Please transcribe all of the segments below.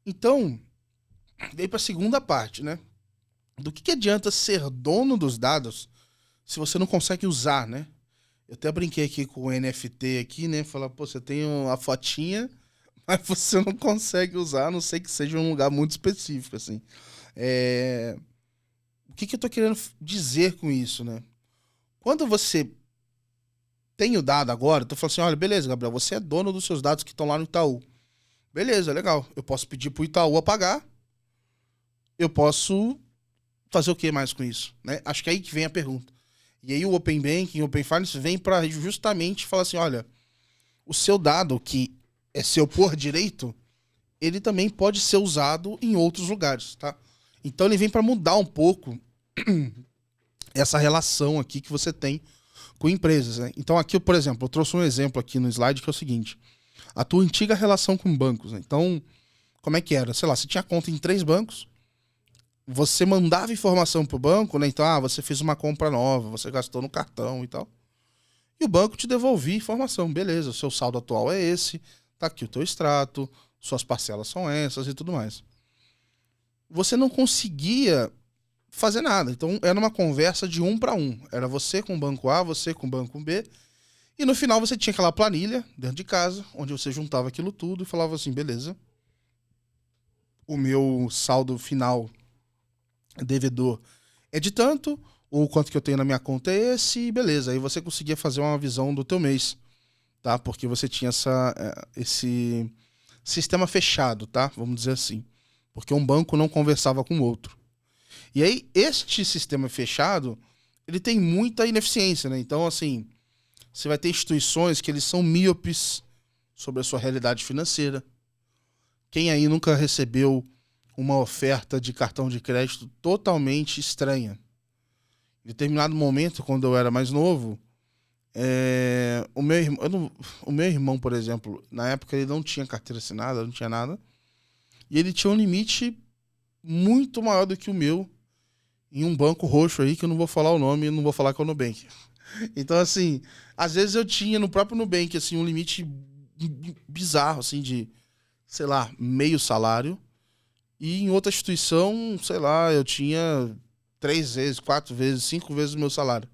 Então, daí para a segunda parte, né? Do que adianta ser dono dos dados se você não consegue usar, né? Eu até brinquei aqui com o NFT aqui, né? Falar, pô, você tem a fotinha, mas você não consegue usar, a não sei que seja um lugar muito específico, assim. É... O que eu tô querendo dizer com isso, né? Quando você tem o dado agora, eu tô falando assim, olha, beleza, Gabriel, você é dono dos seus dados que estão lá no Itaú. Beleza, legal. Eu posso pedir pro Itaú apagar, eu posso fazer o que mais com isso, né? Acho que é aí que vem a pergunta. E aí o Open Banking, o Open Finance vem para justamente falar assim, olha, o seu dado que é seu por direito, ele também pode ser usado em outros lugares, tá? Então ele vem para mudar um pouco essa relação aqui que você tem com empresas, né? Então aqui, por exemplo, eu trouxe um exemplo aqui no slide que é o seguinte: a tua antiga relação com bancos, né? Então, como é que era? Sei lá, você tinha conta em 3 bancos, você mandava informação pro banco, né? Então, você fez uma compra nova, você gastou no cartão e tal. E o banco te devolvia informação. Beleza, o seu saldo atual é esse, tá aqui o teu extrato, suas parcelas são essas e tudo mais. Você não conseguia fazer nada. Então, era uma conversa de um para um. Era você com o banco A, você com o banco B. E no final você tinha aquela planilha dentro de casa, onde você juntava aquilo tudo e falava assim, beleza, o meu saldo final devedor é de tanto, o quanto que eu tenho na minha conta é esse, e beleza. Aí você conseguia fazer uma visão do teu mês, tá? Porque você tinha esse sistema fechado, tá? Vamos dizer assim. Porque um banco não conversava com o outro. E aí, este sistema fechado, ele tem muita ineficiência, né? Então, assim, você vai ter instituições que eles são míopes sobre a sua realidade financeira. Quem aí nunca recebeu uma oferta de cartão de crédito totalmente estranha? Em determinado momento, quando eu era mais novo, o meu irmão, por exemplo, na época ele não tinha carteira assinada, não tinha nada, e ele tinha um limite muito maior do que o meu em um banco roxo aí, que eu não vou falar o nome, não vou falar que é o Nubank. Então, assim, às vezes eu tinha no próprio Nubank, assim, um limite bizarro, assim, de, sei lá, meio salário. E em outra instituição, sei lá, eu tinha 3 vezes, 4 vezes, 5 vezes o meu salário.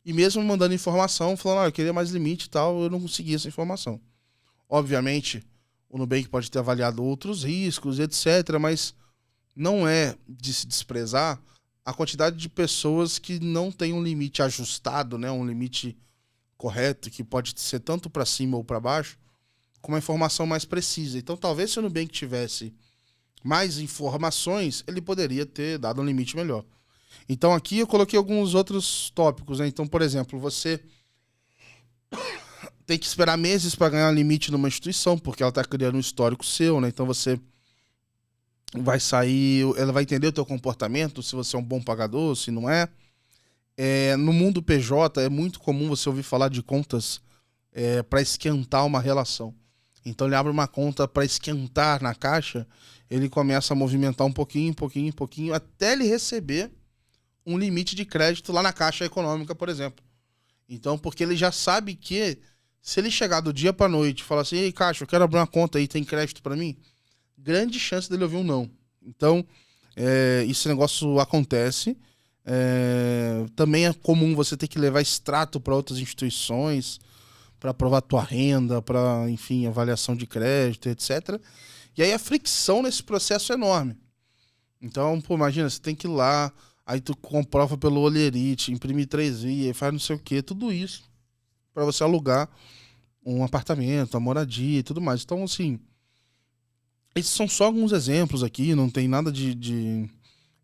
E mesmo mandando informação, falando, eu queria mais limite e tal, eu não conseguia essa informação. Obviamente, o Nubank pode ter avaliado outros riscos, etc., mas não é de se desprezar a quantidade de pessoas que não tem um limite ajustado, né, um limite correto, que pode ser tanto para cima ou para baixo, com uma informação mais precisa. Então, talvez se o Nubank tivesse mais informações, ele poderia ter dado um limite melhor. Então, aqui eu coloquei alguns outros tópicos, né? Então, por exemplo, você tem que esperar meses para ganhar um limite numa instituição, porque ela está criando um histórico seu, né? Então, você vai sair, ela vai entender o teu comportamento, se você é um bom pagador, se não é. No mundo PJ é muito comum você ouvir falar de contas para esquentar uma relação. Então ele abre uma conta para esquentar na caixa, ele começa a movimentar um pouquinho, até ele receber um limite de crédito lá na Caixa Econômica, por exemplo. Então, porque ele já sabe que se ele chegar do dia para noite e falar assim, ei, Caixa, eu quero abrir uma conta aí, tem crédito para mim? Grande chance dele ouvir um não. Então, esse negócio acontece. Também é comum você ter que levar extrato para outras instituições para provar tua renda, para, enfim, avaliação de crédito, etc. E aí a fricção nesse processo é enorme. Então, pô, imagina, você tem que ir lá, aí tu comprova pelo Olerite, imprime 3 vias, faz não sei o quê, tudo isso para você alugar um apartamento, uma moradia e tudo mais. Então, assim, esses são só alguns exemplos aqui, não tem nada de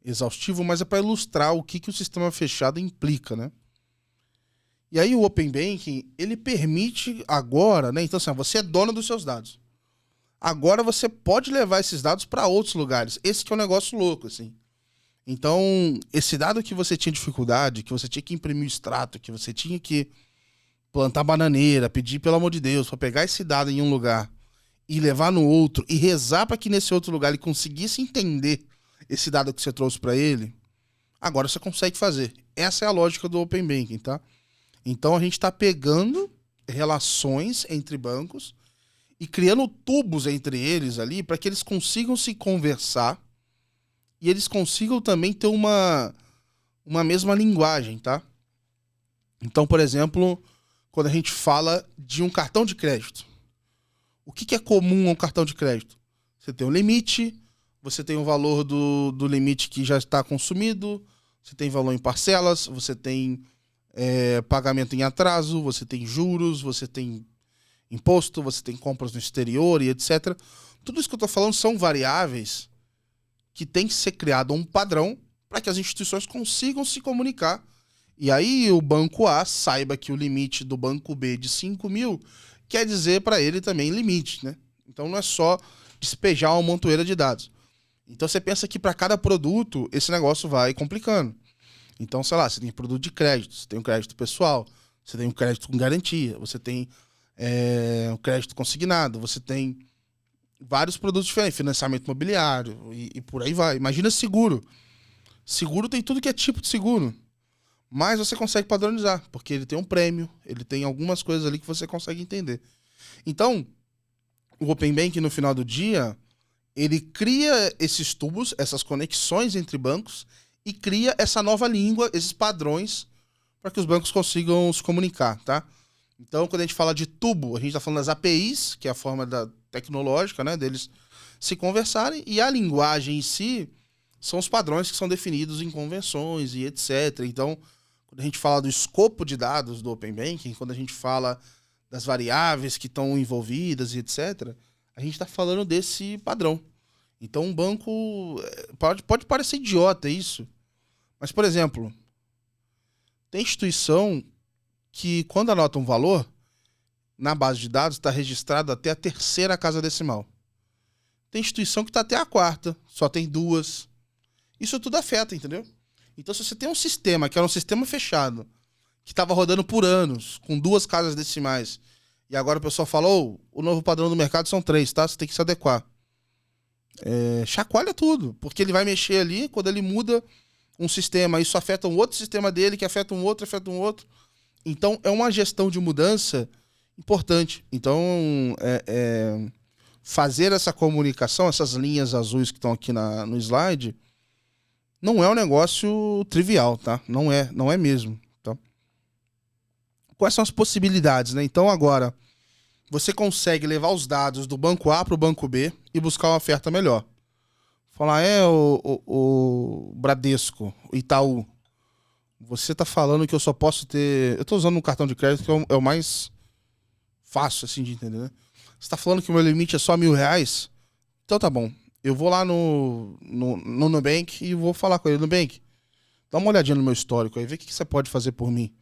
exaustivo, mas é para ilustrar o que o sistema fechado implica, né? E aí o Open Banking, ele permite agora, né? Então, assim, você é dono dos seus dados. Agora você pode levar esses dados para outros lugares. Esse que é um negócio louco, assim. Então, esse dado que você tinha dificuldade, que você tinha que imprimir o extrato, que você tinha que plantar bananeira, pedir, pelo amor de Deus, para pegar esse dado em um lugar e levar no outro e rezar para que nesse outro lugar ele conseguisse entender esse dado que você trouxe para ele, agora você consegue fazer. Essa é a lógica do Open Banking, tá? Então a gente está pegando relações entre bancos e criando tubos entre eles ali para que eles consigam se conversar e eles consigam também ter uma mesma linguagem, tá? Então, por exemplo, quando a gente fala de um cartão de crédito, o que é comum a um cartão de crédito? Você tem um limite, você tem o valor do limite que já está consumido, você tem valor em parcelas, você tem pagamento em atraso, você tem juros, você tem imposto, você tem compras no exterior e etc. Tudo isso que eu estou falando são variáveis que tem que ser criado um padrão para que as instituições consigam se comunicar. E aí o banco A saiba que o limite do banco B de 5 mil quer dizer para ele também limite, né? Então não é só despejar uma montoeira de dados. Então você pensa que para cada produto esse negócio vai complicando. Então, sei lá, você tem produto de crédito, você tem um crédito pessoal, você tem um crédito com garantia, você tem um crédito consignado, você tem vários produtos diferentes, financiamento imobiliário e por aí vai. Imagina seguro. Seguro tem tudo que é tipo de seguro. Mas você consegue padronizar, porque ele tem um prêmio, ele tem algumas coisas ali que você consegue entender. Então, o Open Banking, no final do dia, ele cria esses tubos, essas conexões entre bancos e cria essa nova língua, esses padrões, para que os bancos consigam se comunicar, tá? Então, quando a gente fala de tubo, a gente está falando das APIs, que é a forma tecnológica, né, deles se conversarem, e a linguagem em si são os padrões que são definidos em convenções e etc. Então, quando a gente fala do escopo de dados do Open Banking, quando a gente fala das variáveis que estão envolvidas e etc., a gente está falando desse padrão. Então, um banco... Pode parecer idiota isso, mas, por exemplo, tem instituição que, quando anota um valor, na base de dados está registrado até a terceira casa decimal. Tem instituição que está até a quarta, só tem duas. Isso tudo afeta, entendeu? Então, se você tem um sistema que era um sistema fechado, que estava rodando por anos, com duas casas decimais, e agora o pessoal falou, o novo padrão do mercado são 3, tá? Você tem que se adequar. Chacoalha tudo, porque ele vai mexer ali, quando ele muda um sistema, isso afeta um outro sistema dele, que afeta um outro, afeta um outro. Então, é uma gestão de mudança importante. Então, fazer essa comunicação, essas linhas azuis que estão aqui no slide, não é um negócio trivial, tá? Não é mesmo. Tá? Quais são as possibilidades, né? Então, agora, você consegue levar os dados do banco A para o banco B e buscar uma oferta melhor. Falar, o Bradesco, o Itaú, você tá falando que eu só posso ter... Eu tô usando um cartão de crédito que é o mais fácil, assim, de entender, né? Você tá falando que o meu limite é só R$1.000? Então tá bom. Eu vou lá no Nubank e vou falar com ele. Nubank, dá uma olhadinha no meu histórico aí, vê o que você pode fazer por mim.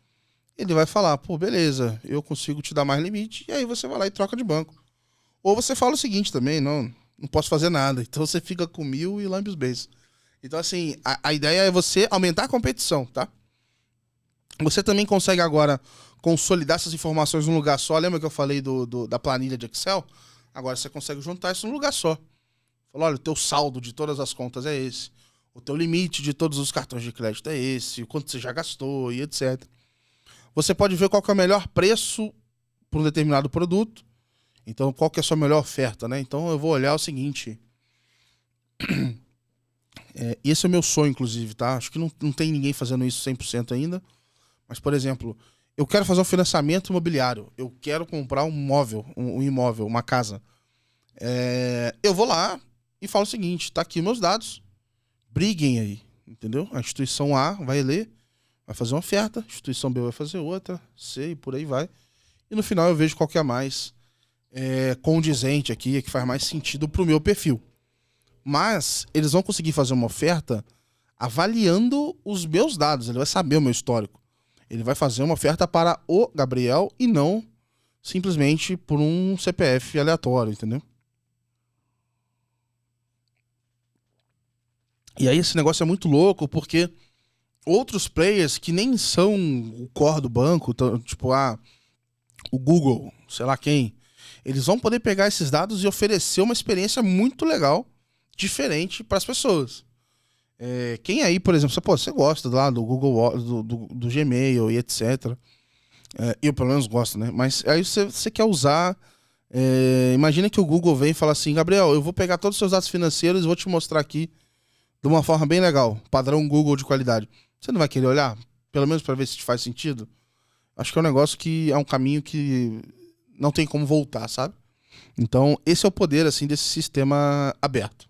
Ele vai falar, pô, beleza, eu consigo te dar mais limite, e aí você vai lá e troca de banco. Ou você fala o seguinte também, não posso fazer nada. Então você fica com 1.000 e lambe os beijos. Então, assim, a ideia é você aumentar a competição, tá? Você também consegue agora consolidar essas informações num lugar só. Lembra que eu falei da planilha de Excel? Agora você consegue juntar isso num lugar só. Fala, olha, o teu saldo de todas as contas é esse. O teu limite de todos os cartões de crédito é esse. O quanto você já gastou e etc. Você pode ver qual que é o melhor preço para um determinado produto. Então, qual que é a sua melhor oferta, né? Então, eu vou olhar o seguinte. Esse é o meu sonho, inclusive, tá? Acho que não tem ninguém fazendo isso 100% ainda. Mas, por exemplo, eu quero fazer um financiamento imobiliário. Eu quero comprar um móvel, um imóvel, uma casa. Eu vou lá e falo o seguinte, tá aqui meus dados. Briguem aí, entendeu? A instituição A vai ler, vai fazer uma oferta, a instituição B vai fazer outra, C e por aí vai. E no final eu vejo qual que é mais condizente aqui, que faz mais sentido pro meu perfil. Mas eles vão conseguir fazer uma oferta avaliando os meus dados. Ele vai saber o meu histórico. Ele vai fazer uma oferta para o Gabriel e não simplesmente por um CPF aleatório, entendeu? E aí esse negócio é muito louco porque outros players que nem são o core do banco, tipo o Google, sei lá quem, eles vão poder pegar esses dados e oferecer uma experiência muito legal, diferente para as pessoas. Quem aí, por exemplo, você gosta lá do Google, do Gmail e etc. Eu pelo menos gosto, né? Mas aí você quer usar Imagina que o Google vem e fala assim, Gabriel, eu vou pegar todos os seus dados financeiros e vou te mostrar aqui de uma forma bem legal, padrão Google de qualidade. Você não vai querer olhar? Pelo menos para ver se te faz sentido? Acho que é um negócio que é um caminho que não tem como voltar, sabe? Então, esse é o poder, assim, desse sistema aberto.